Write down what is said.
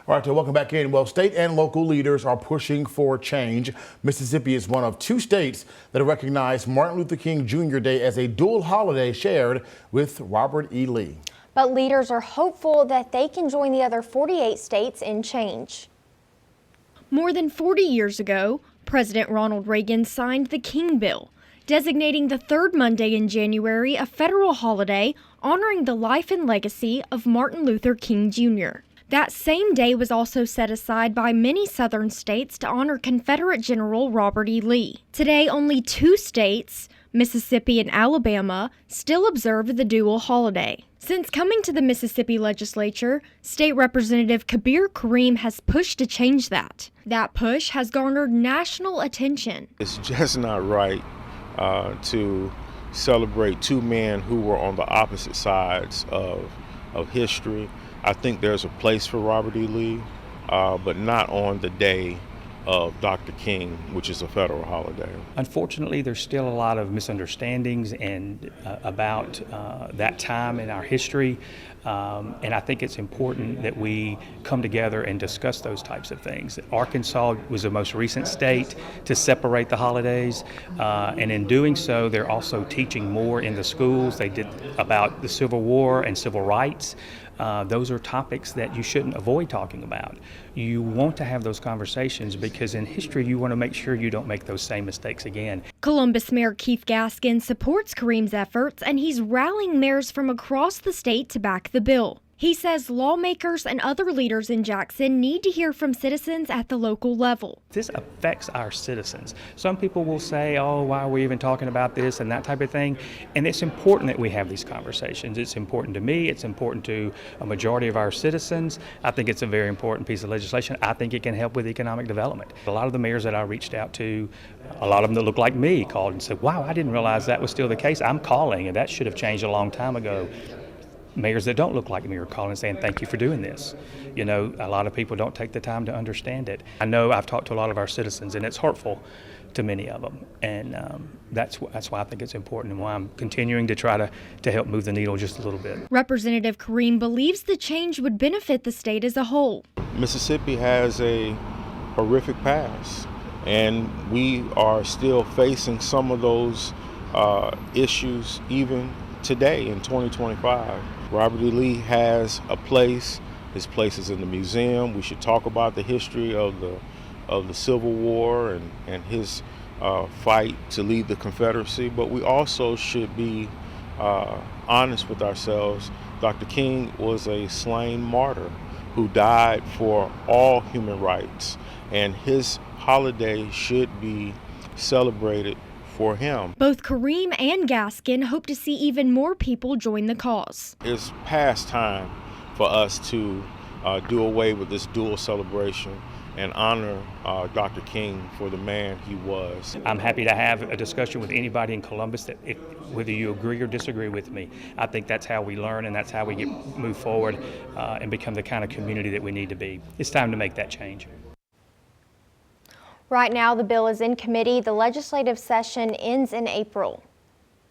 All right, so welcome back in. Well, state and local leaders are pushing for change. Mississippi is one of 2 states that have recognized Martin Luther King Jr. Day as a dual holiday shared with Robert E. Lee. But leaders are hopeful that they can join the other 48 states in change. More than 40 years ago, President Ronald Reagan signed the King Bill, designating the third Monday in January a federal holiday honoring the life and legacy of Martin Luther King Jr. That same day was also set aside by many southern states to honor Confederate General Robert E. Lee. Today, only 2 states, Mississippi and Alabama, still observe the dual holiday. Since coming to the Mississippi legislature, State Representative Kabir Kareem has pushed to change that. That push has garnered national attention. It's just not right to celebrate 2 men who were on the opposite sides of history. I think there's a place for Robert E. Lee, but not on the day of Dr. King, which is a federal holiday. Unfortunately, there's still a lot of misunderstandings and about that time in our history, and I think it's important that we come together and discuss those types of things. Arkansas was the most recent state to separate the holidays, and in doing so, they're also teaching more in the schools. They did about the Civil War and civil rights. Those are topics that you shouldn't avoid talking about. You want to have those conversations because in history you want to make sure you don't make those same mistakes again. Columbus Mayor Keith Gaskin supports Kareem's efforts, and he's rallying mayors from across the state to back the bill. He says lawmakers and other leaders in Jackson need to hear from citizens at the local level. This affects our citizens. Some people will say, oh, why are we even talking about this and that type of thing? And it's important that we have these conversations. It's important to me. It's important to a majority of our citizens. I think it's a very important piece of legislation. I think it can help with economic development. A lot of the mayors that I reached out to, a lot of them that look like me called and said, wow, I didn't realize that was still the case. I'm calling, and that should have changed a long time ago. Mayors that don't look like me are calling and saying, thank you for doing this. You know, a lot of people don't take the time to understand it. I know I've talked to a lot of our citizens, and it's hurtful to many of them. And that's why I think it's important and why I'm continuing to try to help move the needle just a little bit. Representative Kareem believes the change would benefit the state as a whole. Mississippi has a horrific past, and we are still facing some of those issues even today in 2025. Robert E. Lee has a place. His place is in the museum. We should talk about the history of the Civil War and his fight to lead the Confederacy, but we also should be honest with ourselves. Dr. King was a slain martyr who died for all human rights, and his holiday should be celebrated for him. Both Kareem and Gaskin hope to see even more people join the cause. It's past time for us to do away with this dual celebration and honor Dr. King for the man he was. I'm happy to have a discussion with anybody in Columbus that whether you agree or disagree with me. I think that's how we learn and that's how we move forward and become the kind of community that we need to be. It's time to make that change. Right now, the bill is in committee. The legislative session ends in April.